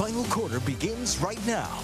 final quarter begins right now.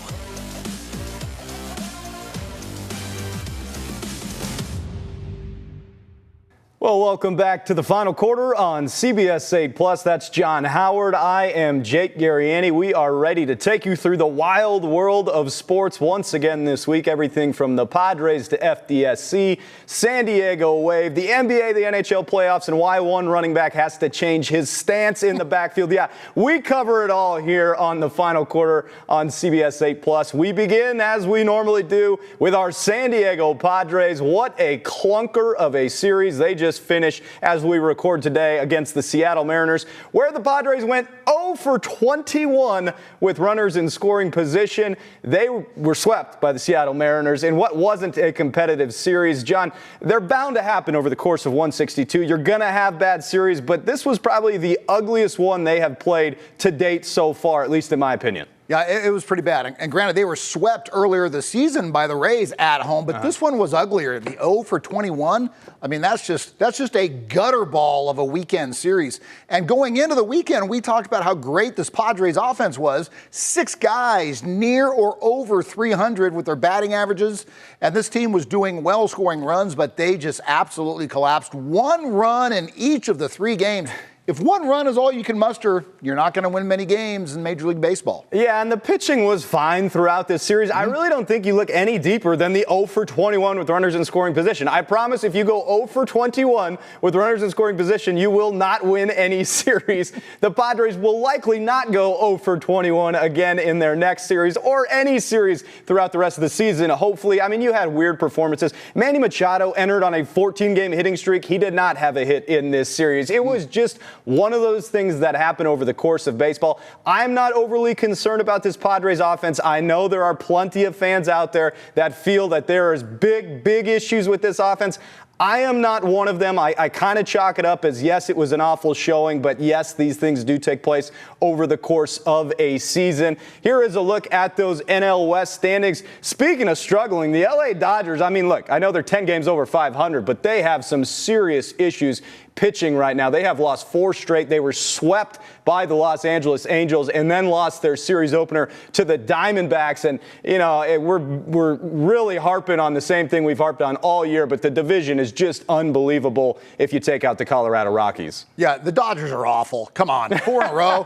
Well, welcome back to the final quarter on CBS 8+. That's John Howard. I am Jake Garriani. We are ready to take you through the wild world of sports once again this week. Everything from the Padres to FDSC, San Diego Wave, the NBA, the NHL playoffs, and why one running back has to change his stance in the backfield. Yeah, we cover it all here on the final quarter on CBS 8+. We begin, as we normally do, with our San Diego Padres. What a clunker of a series they just finished as we record today against the Seattle Mariners, where the Padres went 0 for 21 with runners in scoring position. They were swept by the Seattle Mariners in what wasn't a competitive series. John, they're bound to happen over the course of 162. You're going to have bad series, but this was probably the ugliest one they have played to date so far, at least in my opinion. Yeah, it was pretty bad. And granted, they were swept earlier this season by the Rays at home, but this one was uglier. The 0 for 21, I mean, that's just a gutter ball of a weekend series. And going into the weekend, we talked about how great this Padres offense was. 6 guys near or over 300 with their batting averages. And this team was doing well scoring runs, but they just absolutely collapsed. 1 run in each of the 3 games. If 1 run is all you can muster, you're not going to win many games in Major League Baseball. Yeah, and the pitching was fine throughout this series. I really don't think you look any deeper than the 0 for 21 with runners in scoring position. I promise if you go 0 for 21 with runners in scoring position, you will not win any series. The Padres will likely not go 0 for 21 again in their next series or any series throughout the rest of the season. Hopefully, I mean, you had weird performances. Manny Machado entered on a 14-game hitting streak. He did not have a hit in this series. It was just one of those things that happen over the course of baseball. I'm not overly concerned about this Padres offense. I know there are plenty of fans out there that feel that there is big issues with this offense. I am not one of them. I kind of chalk it up as, yes, it was an awful showing, but yes, these things do take place over the course of a season. Here is a look at those NL West standings. Speaking of struggling, the LA Dodgers, I mean, look, I know they're 10 games over 500, but they have some serious issues pitching right now. They have lost 4 straight. They were swept by the Los Angeles Angels and then lost their series opener to the Diamondbacks. And, you know, we're really harping on the same thing we've harped on all year, but the division is just unbelievable if you take out the Colorado Rockies. Yeah, the Dodgers are awful. Come on, 4 in a row.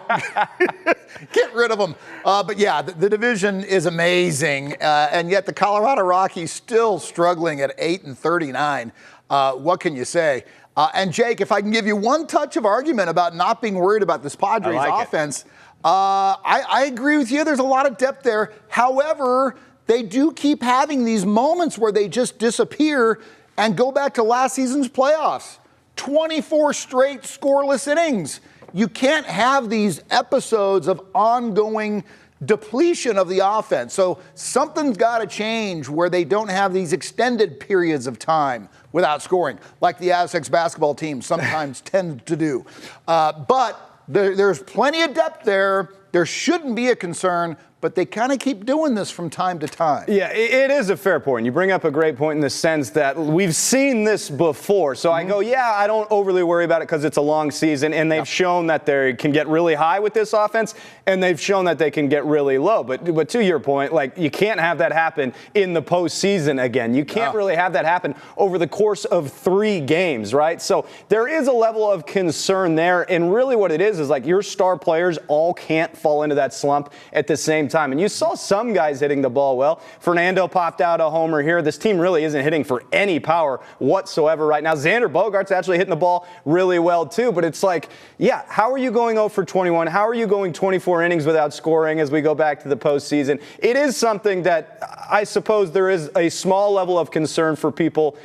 Get rid of them. But yeah, the division is amazing. And yet the Colorado Rockies still struggling at 8-39. What can you say? And Jake, if I can give you one touch of argument about not being worried about this Padres offense, I agree with you. There's a lot of depth there. However, they do keep having these moments where they just disappear and go back to last season's playoffs. 24 straight scoreless innings. You can't have these episodes of ongoing depletion of the offense. So something's got to change where they don't have these extended periods of time without scoring, like the Aztecs basketball team sometimes tend to do. But there's plenty of depth there. There shouldn't be a concern, but they kind of keep doing this from time to time. Yeah, it is a fair point. You bring up a great point in the sense that we've seen this before. So I go, yeah, I don't overly worry about it because it's a long season, and they've shown that they can get really high with this offense, and they've shown that they can get really low. But to your point, like, you can't have that happen in the postseason again. You can't really have that happen over the course of 3 games, right? So there is a level of concern there, and really what it is like your star players all can't fall into that slump at the same time. And you saw some guys hitting the ball well. Fernando popped out a homer here. This team really isn't hitting for any power whatsoever right now. Xander Bogaerts actually hitting the ball really well too, but it's like, yeah, how are you going 0 for 21? How are you going 24 innings without scoring as we go back to the postseason? It is something that I suppose there is a small level of concern for people.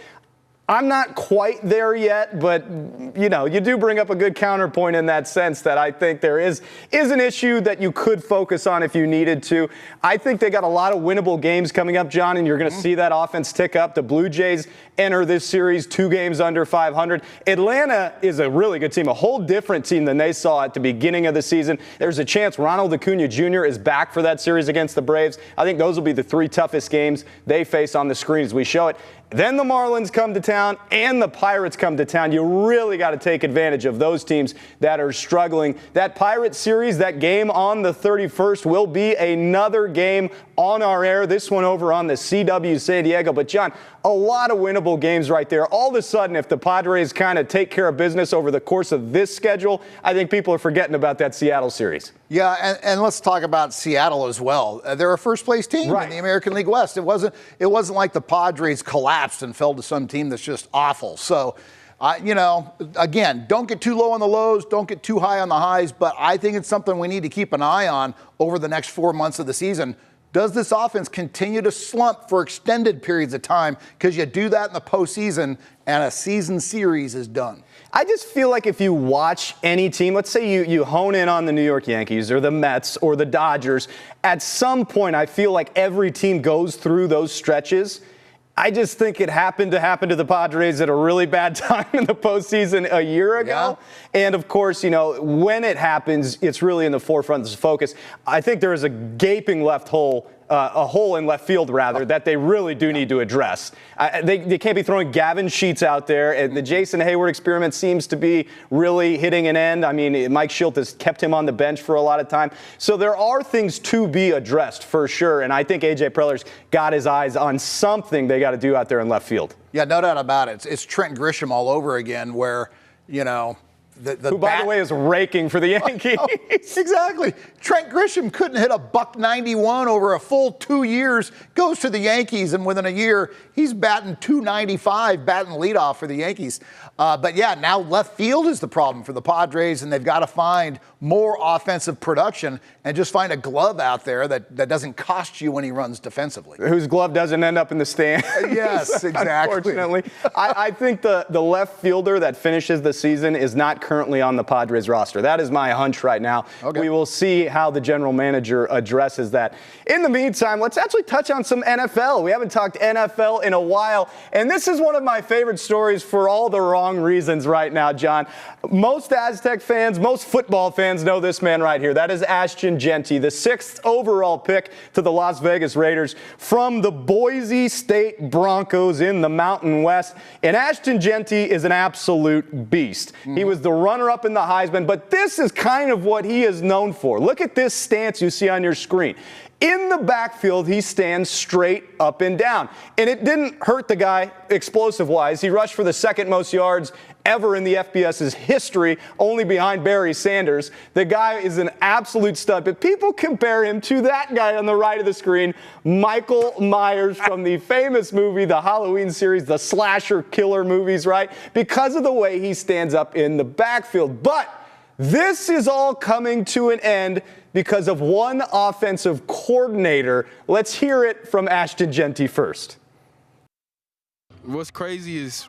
I'm not quite there yet, but, you know, you do bring up a good counterpoint in that sense that I think there is an issue that you could focus on if you needed to. I think they got a lot of winnable games coming up, John, and you're going to see that offense tick up. The Blue Jays enter this series 2 games under 500. Atlanta is a really good team, a whole different team than they saw at the beginning of the season. There's a chance Ronald Acuna Jr. is back for that series against the Braves. I think those will be the 3 toughest games they face on the screen as we show it. Then the Marlins come to town and the Pirates come to town. You really got to take advantage of those teams that are struggling. That Pirates series, that game on the 31st, will be another game on our air. This one over on the CW San Diego. But, John, a lot of winnable games right there. All of a sudden, if the Padres kind of take care of business over the course of this schedule, I think people are forgetting about that Seattle series. Yeah, and let's talk about Seattle as well. They're a first-place team in the American League West. It wasn't like the Padres collapsed and fell to some team that's just awful. So, again, don't get too low on the lows, don't get too high on the highs, but I think it's something we need to keep an eye on over the next 4 months of the season. Does this offense continue to slump for extended periods of time? Because you do that in the postseason, and a season series is done. I just feel like if you watch any team, let's say you hone in on the New York Yankees or the Mets or the Dodgers, at some point I feel like every team goes through those stretches. I just think it happened to the Padres at a really bad time in the postseason a year ago. Yeah. And, of course, when it happens, it's really in the forefront of the focus. I think there is a gaping a hole in left field, that they really do need to address. They can't be throwing Gavin Sheets out there. And the Jason Hayward experiment seems to be really hitting an end. I mean, Mike Schilt has kept him on the bench for a lot of time. So there are things to be addressed for sure. And I think A.J. Preller's got his eyes on something they got to do out there in left field. Yeah, no doubt about it. It's Trent Grisham all over again where, who, by the way, is raking for the Yankees. Oh, exactly. Trent Grisham couldn't hit a .91 over a full 2 years, goes to the Yankees, and within a year, he's batting .295, batting leadoff for the Yankees. But, yeah, now left field is the problem for the Padres, and they've got to find more offensive production and just find a glove out there that doesn't cost you when he runs defensively. Whose glove doesn't end up in the stand. Yes, exactly. Unfortunately. I think the left fielder that finishes the season is not currently on the Padres roster. That is my hunch right now. Okay. We will see how the general manager addresses that. In the meantime, let's actually touch on some NFL. We haven't talked NFL in a while, and this is one of my favorite stories for all the wrong reasons right now, John. Most Aztec fans, most football fans know this man right here. That is Ashton Jeanty, the 6th overall pick to the Las Vegas Raiders from the Boise State Broncos in the Mountain West. And Ashton Jeanty is an absolute beast. He was the runner-up in the Heisman, but this is kind of what he is known for. Look at this stance you see on your screen. In the backfield, he stands straight up and down. And it didn't hurt the guy explosive-wise. He rushed for the 2nd most yards ever in the FBS's history, only behind Barry Sanders. The guy is an absolute stud. But people compare him to that guy on the right of the screen, Michael Myers from the famous movie, the Halloween series, the slasher killer movies, right? Because of the way he stands up in the backfield. But this is all coming to an end because of one offensive coordinator. Let's hear it from Ashton Jeanty first. What's crazy is,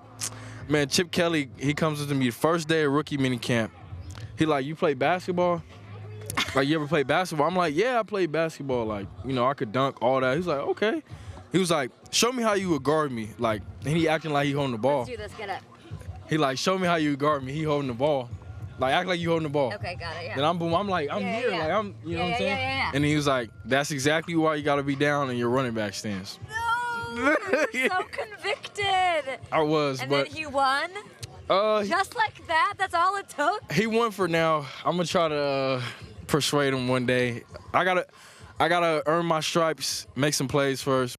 man, Chip Kelly, he comes to me the first day of rookie minicamp. He like, you play basketball? Like, you ever play basketball? I'm like, yeah, I played basketball. Like, I could dunk, all that. He's like, okay. He was like, show me how you would guard me. Like, and he acting like he holding the ball. Let's do this, get up. He like, show me how you would guard me. He holding the ball. Like, act like you holding the ball. Okay, got it, yeah. Then I'm like, I'm here. Yeah. Like, I'm, you know what I'm saying? Yeah. And he was like, that's exactly why you got to be down in your running back stance. No, you're so convicted. I was, and but. And then he won? Just like that? That's all it took? He won for now. I'm going to try to persuade him one day. I gotta earn my stripes, make some plays first.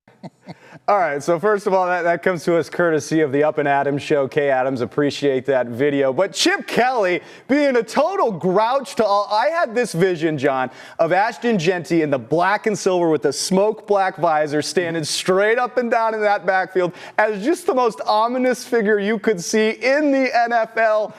All right, so first of all, that comes to us courtesy of the Up and Adams show. Kay Adams, appreciate that video. But Chip Kelly being a total grouch to all. I had this vision, John, of Ashton Jeanty in the black and silver with the smoke black visor standing straight up and down in that backfield as just the most ominous figure you could see in the NFL.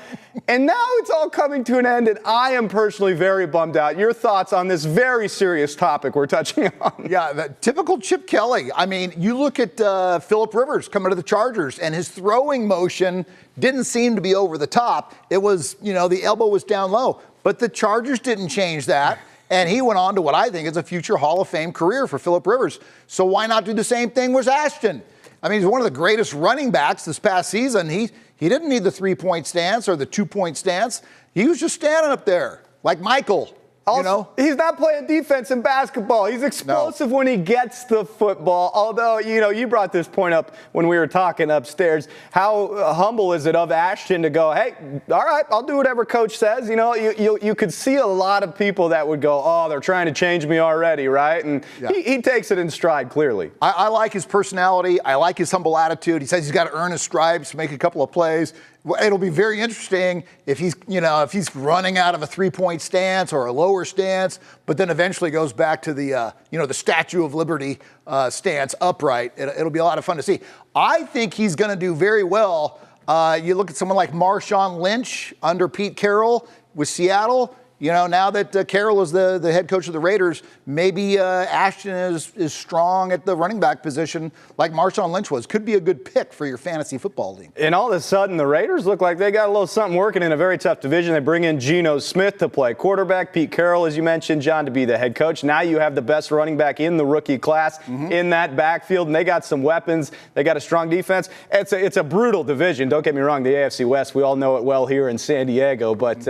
And now it's all coming to an end, and I am personally very bummed out. Your thoughts on this very serious topic we're touching on? Yeah, the typical Chip Kelly. I mean, you look at Phillip Rivers coming to the Chargers, and his throwing motion didn't seem to be over the top. It was, the elbow was down low. But the Chargers didn't change that, and he went on to what I think is a future Hall of Fame career for Phillip Rivers. So why not do the same thing with Ashton? I mean, he's one of the greatest running backs this past season. He didn't need the 3-point stance or the 2-point stance. He was just standing up there like Michael. Also, he's not playing defense in basketball. He's explosive when he gets the football. Although, you brought this point up when we were talking upstairs. How humble is it of Ashton to go, hey, all right, I'll do whatever coach says. You could see a lot of people that would go, oh, they're trying to change me already, right? And he takes it in stride, clearly. I like his personality. I like his humble attitude. He says he's got to earn his stripes, make a couple of plays. It'll be very interesting if he's running out of a three-point stance or a lower stance, but then eventually goes back to the Statue of Liberty stance upright. It'll be a lot of fun to see. I think he's going to do very well. You look at someone like Marshawn Lynch under Pete Carroll with Seattle. Now that Carroll is the head coach of the Raiders, maybe Ashton is strong at the running back position like Marshawn Lynch was. Could be a good pick for your fantasy football team. And all of a sudden, the Raiders look like they got a little something working in a very tough division. They bring in Geno Smith to play quarterback, Pete Carroll, as you mentioned, John, to be the head coach. Now you have the best running back in the rookie class in that backfield, and they got some weapons. They got a strong defense. It's a brutal division. Don't get me wrong, the AFC West, we all know it well here in San Diego, but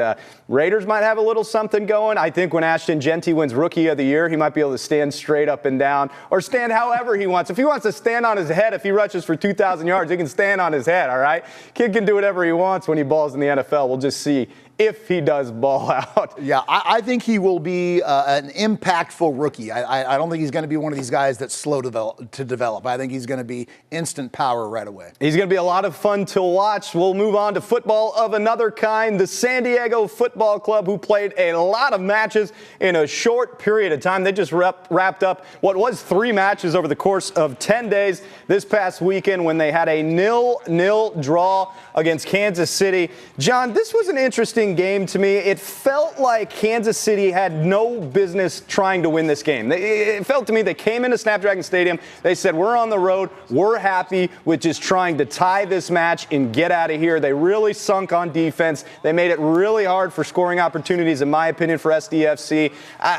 Raiders might have a little something going. I think when Ashton Genty wins Rookie of the Year, he might be able to stand straight up and down or stand however he wants. If he wants to stand on his head, if he rushes for 2,000 yards, he can stand on his head, all right? Kid can do whatever he wants when he balls in the NFL. We'll just see if he does ball out. Yeah, I think he will be an impactful rookie. I don't think he's going to be one of these guys that's slow to develop. I think he's going to be instant power right away. He's going to be a lot of fun to watch. We'll move on to football of another kind. The San Diego Football Club, who played a lot of matches in a short period of time. They just wrapped up what was 3 matches over the course of 10 days this past weekend when they had a 0-0 draw against Kansas City. John, this was an interesting game to me. It felt like Kansas City had no business trying to win this game. It felt to me they came into Snapdragon Stadium. They said, we're on the road. We're happy with just trying to tie this match and get out of here. They really sunk on defense. They made it really hard for scoring opportunities, in my opinion, for SDFC.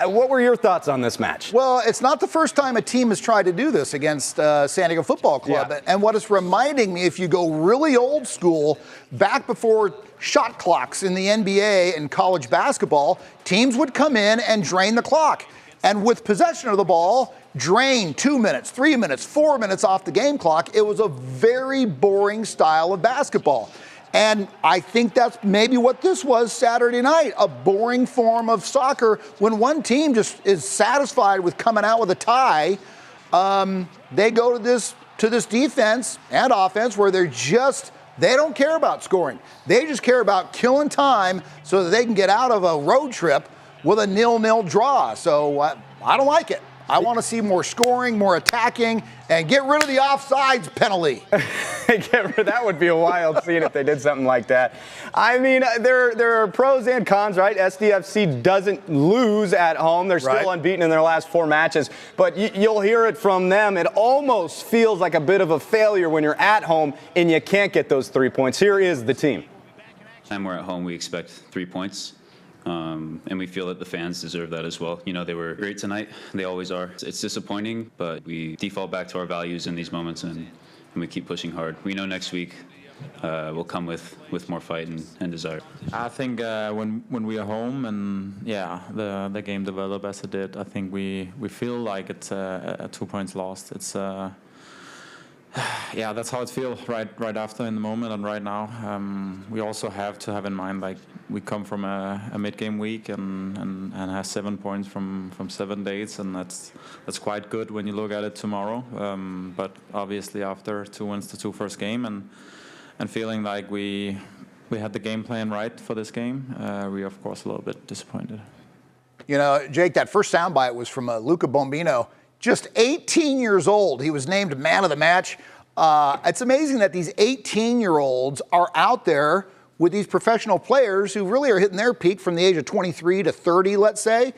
What were your thoughts on this match? Well, it's not the first time a team has tried to do this against San Diego Football Club. Yeah. And what it's reminding me, if you go really old school, back before shot clocks in the NBA and college basketball, teams would come in and drain the clock. And with possession of the ball, drain 2 minutes, 3 minutes, 4 minutes off the game clock. It was a very boring style of basketball. And I think that's maybe what this was Saturday night, a boring form of soccer. When one team just is satisfied with coming out with a tie, they go to this defense and offense where they don't care about scoring. They just care about killing time so that they can get out of a road trip with a 0-0 draw. So I don't like it. I want to see more scoring, more attacking, and get rid of the offsides penalty. That would be a wild scene if they did something like that. I mean, there are pros and cons, right? SDFC doesn't lose at home. They're still unbeaten in their last 4 matches. But you'll hear it from them. It almost feels like a bit of a failure when you're at home and you can't get those 3 points. Here is the team. Time we're at home, we expect 3 points. And we feel that the fans deserve that as well. They were great tonight. They always are. It's disappointing, but we default back to our values in these moments, and we keep pushing hard. We know next week we'll come with more fight and desire. I think when we are home and the game developed as it did, I think we feel like it's a 2 points lost. It's that's how it feels right after in the moment and right now. We also have to have in mind, like, we come from a mid-game week and have 7 points from 7 days, and that's quite good when you look at it tomorrow. But obviously after 2 wins the 2 first game and feeling like we had the game plan right for this game, we are of course a little bit disappointed. Jake, that first soundbite was from Luca Bombino. Just 18 years old. He was named man of the match. It's amazing that these 18-year-olds are out there with these professional players who really are hitting their peak from the age of 23 to 30, let's say.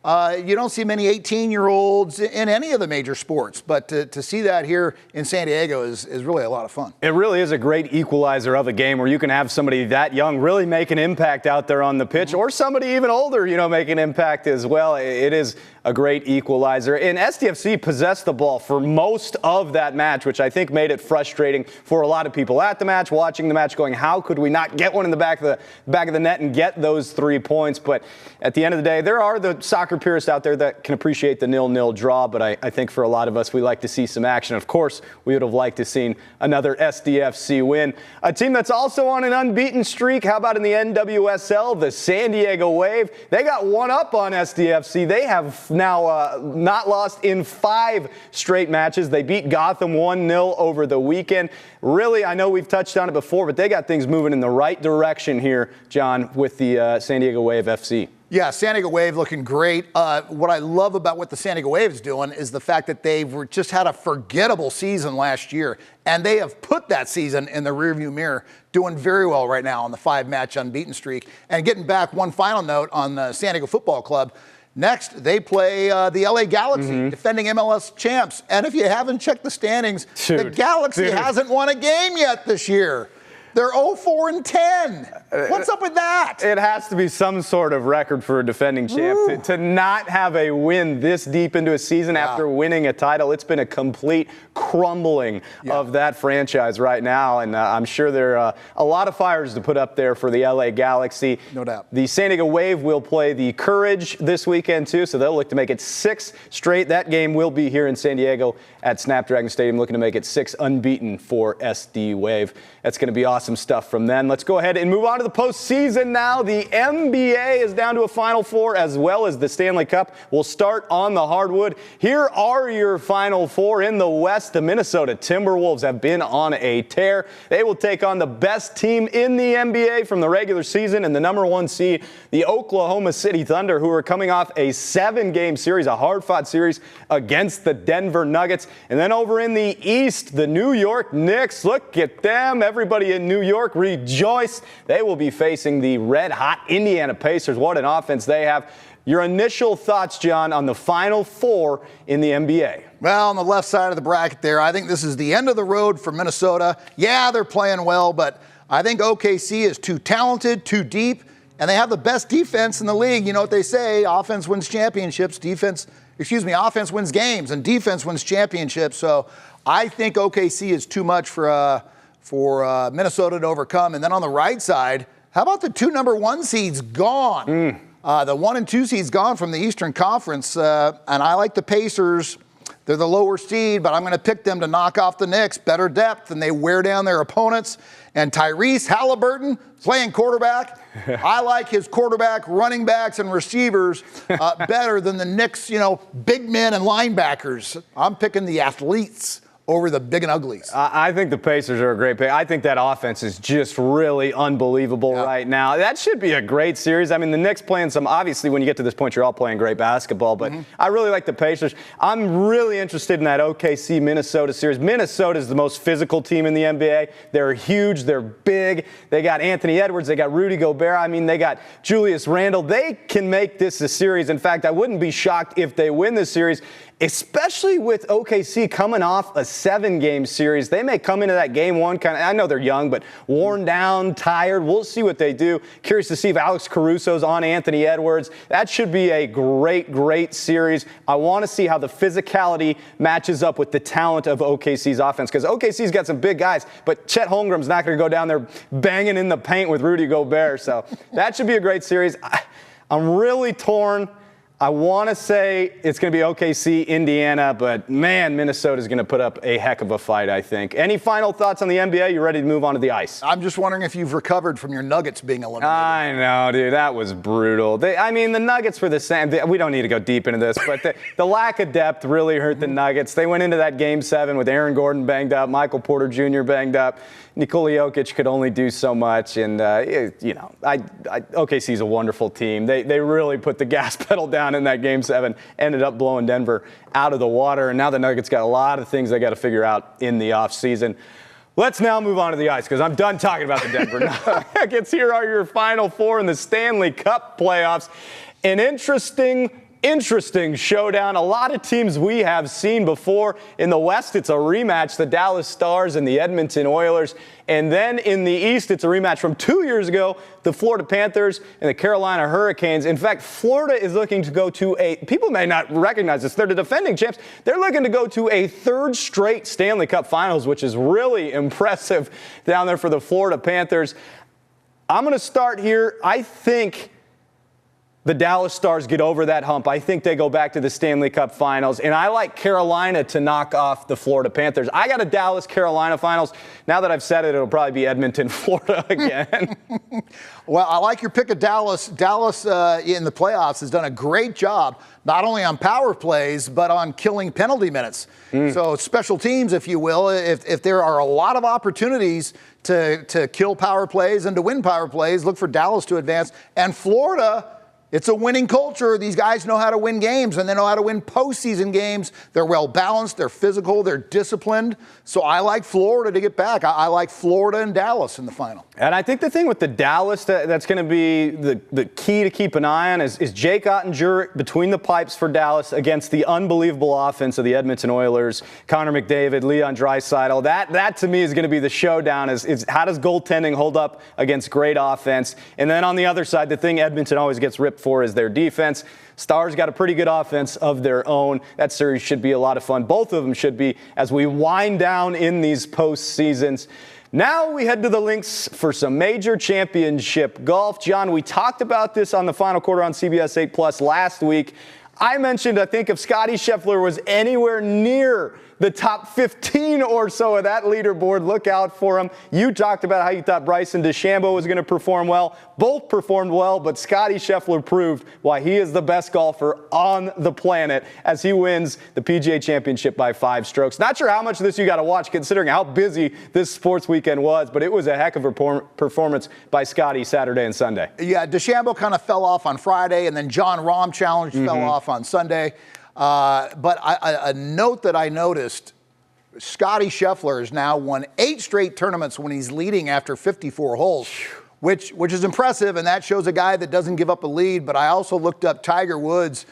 You don't see many 18-year-olds in any of the major sports, but to see that here in San Diego is really a lot of fun. It really is a great equalizer of a game where you can have somebody that young really make an impact out there on the pitch, or somebody even older, make an impact as well. It is a great equalizer. And SDFC possessed the ball for most of that match, which I think made it frustrating for a lot of people at the match, watching the match, going, how could we not get one in the back of the net and get those 3 points? But at the end of the day, there are the soccer purists out there that can appreciate the 0-0 draw, but I think for a lot of us, we like to see some action. Of course, we would have liked to seen another SDFC win. A team that's also on an unbeaten streak. How about in the NWSL, the San Diego Wave? They got one up on SDFC. They have now not lost in 5 straight matches. They beat Gotham 1-0 over the weekend. Really, I know we've touched on it before, but they got things moving in the right direction here, John, with the San Diego Wave FC. Yeah, San Diego Wave looking great. What I love about what the San Diego Wave is doing is the fact that they've just had a forgettable season last year, and they have put that season in the rearview mirror, doing very well right now on the 5-match unbeaten streak. And getting back, one final note on the San Diego Football Club. Next, they play the LA Galaxy, defending MLS champs. And if you haven't checked the standings, the Galaxy hasn't won a game yet this year. They're 0-4-10. What's up with that? It has to be some sort of record for a defending champ. To not have a win this deep into a season after winning a title, it's been a complete crumbling of that franchise right now. And I'm sure there are a lot of fires to put up there for the LA Galaxy. No doubt. The San Diego Wave will play the Courage this weekend, too, so they'll look to make it 6 straight. That game will be here in San Diego at Snapdragon Stadium, looking to make it 6 unbeaten for SD Wave. That's going to be awesome stuff from them. Let's go ahead and move on to the postseason now. The NBA is down to a Final Four, as well as the Stanley Cup. We'll start on the hardwood. Here are your Final Four. In the West, the Minnesota Timberwolves have been on a tear. They will take on the best team in the NBA from the regular season and the #1 seed, the Oklahoma City Thunder, who are coming off a 7-game series, a hard-fought series against the Denver Nuggets. And then over in the East, the New York Knicks. Look at them. Everybody in New York rejoice. They will be facing the red-hot Indiana Pacers. What an offense they have. Your initial thoughts, John, on the Final Four in the NBA? Well, on the left side of the bracket there, I think this is the end of the road for Minnesota. Yeah, they're playing well, but I think OKC is too talented, too deep, and they have the best defense in the league. You know what they say, offense wins championships, offense wins games, and defense wins championships. So I think OKC is too much for Minnesota to overcome. And then on the right side, how about the 2 #1 seeds gone? The 1 and 2 seeds gone from the Eastern Conference. And I like the Pacers. They're the lower seed, but I'm going to pick them to knock off the Knicks. Better depth, and they wear down their opponents. And Tyrese Halliburton playing quarterback. I like his quarterback, running backs, and receivers better than the Knicks, big men and linebackers. I'm picking the athletes over the big and uglies. I think the Pacers are a great pick. I think that offense is just really unbelievable right now. That should be a great series. I mean, the Knicks playing obviously when you get to this point, you're all playing great basketball, but I really like the Pacers. I'm really interested in that OKC-Minnesota series. Minnesota is the most physical team in the NBA. They're huge. They're big. They got Anthony Edwards. They got Rudy Gobert. I mean, they got Julius Randle. They can make this a series. In fact, I wouldn't be shocked if they win this series, especially with OKC coming off a 7-game series. They may come into that game 1 I know they're young, but worn down, tired. We'll see what they do. Curious to see if Alex Caruso's on Anthony Edwards. That should be a great, great series. I want to see how the physicality matches up with the talent of OKC's offense, because OKC's got some big guys, but Chet Holmgren's not going to go down there banging in the paint with Rudy Gobert. So that should be a great series. I'm really torn. I want to say it's going to be OKC, Indiana, but man, Minnesota's going to put up a heck of a fight, I think. Any final thoughts on the NBA? You ready to move on to the ice? I'm just wondering if you've recovered from your Nuggets being eliminated. I know, dude. That was brutal. The Nuggets were the same. We don't need to go deep into this, but the lack of depth really hurt the Nuggets. They went into that Game 7 with Aaron Gordon banged up, Michael Porter Jr. banged up. Nikola Jokic could only do so much, and OKC's a wonderful team. They really put the gas pedal down in that Game 7, ended up blowing Denver out of the water, and now the Nuggets got a lot of things they got to figure out in the offseason. Let's now move on to the ice, because I'm done talking about the Denver Nuggets. Here are your Final Four in the Stanley Cup playoffs. An interesting interesting showdown. A lot of teams we have seen before. In the West, it's a rematch, the Dallas Stars and the Edmonton Oilers. And then in the East, it's a rematch from 2 years ago, the Florida Panthers and the Carolina Hurricanes. In fact, Florida is looking to go to people may not recognize this, they're the defending champs. They're looking to go to a third straight Stanley Cup Finals, which is really impressive down there for the Florida Panthers. I'm going to start here. I think the Dallas Stars get over that hump. I think they go back to the Stanley Cup Finals, and I like Carolina to knock off the Florida Panthers. I got a Dallas-Carolina Finals. Now that I've said it, it'll probably be Edmonton-Florida again. Well, I like your pick of Dallas. Dallas in the playoffs has done a great job, not only on power plays, but on killing penalty minutes. So special teams, if you will, if there are a lot of opportunities to kill power plays and to win power plays, look for Dallas to advance. And Florida, it's a winning culture. These guys know how to win games, and they know how to win postseason games. They're well-balanced, they're physical, they're disciplined. So I like Florida to get back. I like Florida and Dallas in the final. And I think the thing with the Dallas that's going to be the key to keep an eye on is Jake Ottinger between the pipes for Dallas against the unbelievable offense of the Edmonton Oilers, Connor McDavid, Leon Draisaitl. That to me is going to be the showdown is how does goaltending hold up against great offense? And then on the other side, the thing Edmonton always gets ripped for is their defense. Stars got a pretty good offense of their own. That series should be a lot of fun. Both of them should be as we wind down in these postseasons. Now we head to the links for some major championship golf. John, we talked about this on the final quarter on CBS 8 Plus last week. I mentioned, I think, if Scottie Scheffler was anywhere near the top 15 or so of that leaderboard, look out for him. You talked about how you thought Bryson DeChambeau was going to perform well. Both performed well, but Scottie Scheffler proved why he is the best golfer on the planet as he wins the PGA Championship by 5 strokes. Not sure how much of this you got to watch considering how busy this sports weekend was, but it was a heck of a performance by Scottie Saturday and Sunday. Yeah, DeChambeau kind of fell off on Friday, and then John Rahm challenge fell off on Sunday. But a note that I noticed, Scottie Scheffler has now won 8 straight tournaments when he's leading after 54 holes, which is impressive, and that shows a guy that doesn't give up a lead. But I also looked up Tiger Woods.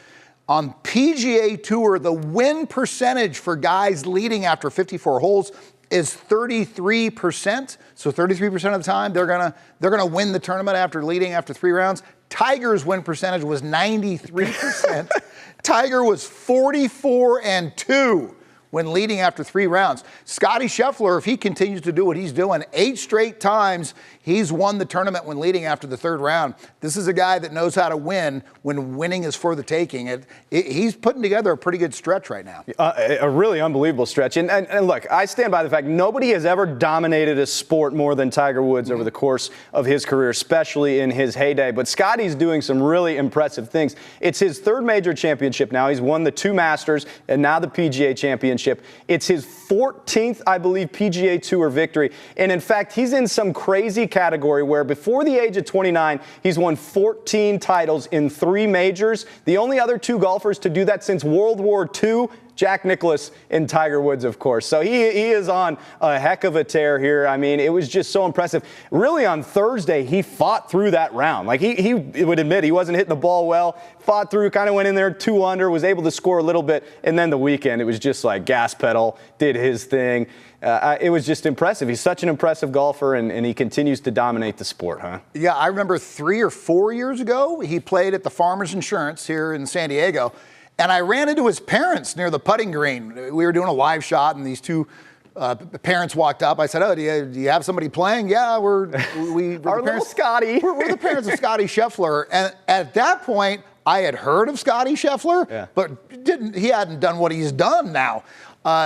On PGA Tour, the win percentage for guys leading after 54 holes is 33%. So 33% of the time they're gonna win the tournament after leading after 3 rounds. Tiger's win percentage was 93%. Tiger was 44-2 when leading after 3 rounds. Scottie Scheffler, if he continues to do what he's doing, 8 straight times he's won the tournament when leading after the 3rd round. This is a guy that knows how to win when winning is for the taking. He's putting together a pretty good stretch right now. A really unbelievable stretch. And look, I stand by the fact nobody has ever dominated a sport more than Tiger Woods over the course of his career, especially in his heyday. But Scottie's doing some really impressive things. It's his 3rd major championship now. He's won the 2 Masters and now the PGA Championship. It's his 14th, I believe, PGA Tour victory. And in fact, he's in some crazy category where before the age of 29, he's won 14 titles in 3 majors. The only other 2 golfers to do that since World War II, Jack Nicklaus and Tiger Woods, of course. So he is on a heck of a tear here. I mean, it was just so impressive. Really, on Thursday, he fought through that round. Like, he would admit he wasn't hitting the ball well, fought through, kind of went in there 2 under, was able to score a little bit. And then the weekend, it was just like gas pedal, did his thing. It was just impressive. He's such an impressive golfer, and he continues to dominate the sport, huh? Yeah, I remember 3 or 4 years ago, he played at the Farmers Insurance here in San Diego. And I ran into his parents near the putting green. We were doing a live shot, and these 2 parents walked up. I said, "Oh, do you have somebody playing?" "Yeah, we're Our little Scotty. We're the parents of Scottie Scheffler." And at that point, I had heard of Scottie Scheffler, but he hadn't done what he's done now.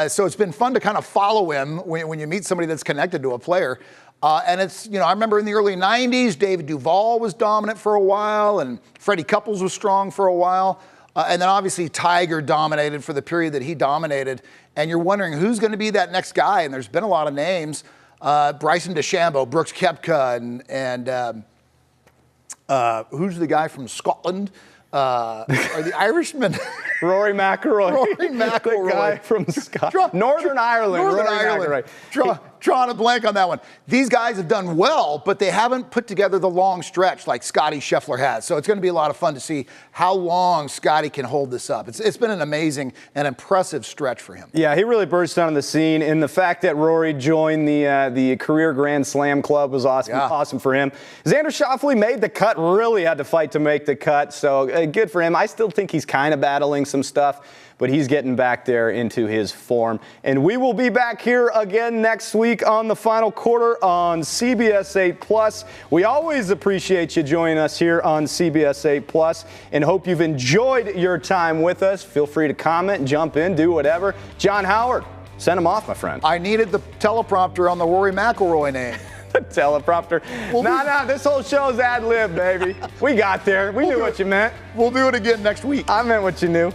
So it's been fun to kind of follow him when you meet somebody that's connected to a player. And it's, I remember in the early 90s, David Duval was dominant for a while, and Freddie Couples was strong for a while. And then obviously Tiger dominated for the period that he dominated. And you're wondering who's going to be that next guy. And there's been a lot of names. Bryson DeChambeau, Brooks Koepka, and who's the guy from Scotland? Or the Irishman? Rory McIlroy. Rory McIlroy. The guy from Northern Ireland. Northern Rory Ireland. McIlroy. Drawing a blank on that one. These guys have done well, but they haven't put together the long stretch like Scotty Scheffler has. So it's going to be a lot of fun to see how long Scotty can hold this up. It's been an amazing and impressive stretch for him. Yeah, he really burst onto the scene, and the fact that Rory joined the career Grand Slam club was awesome. Yeah. Awesome for him. Xander Schauffele made the cut, really had to fight to make the cut, so good for him. I still think he's kind of battling some stuff, but he's getting back there into his form. And we will be back here again next week on the final quarter on CBS 8+. We always appreciate you joining us here on CBS 8+, and hope you've enjoyed your time with us. Feel free to comment, jump in, do whatever. John Howard, send him off, my friend. I needed the teleprompter on the Rory McIlroy name. The teleprompter. No, this whole show's ad-lib, baby. We got there. We knew what you meant. We'll do it again next week. I meant what you knew.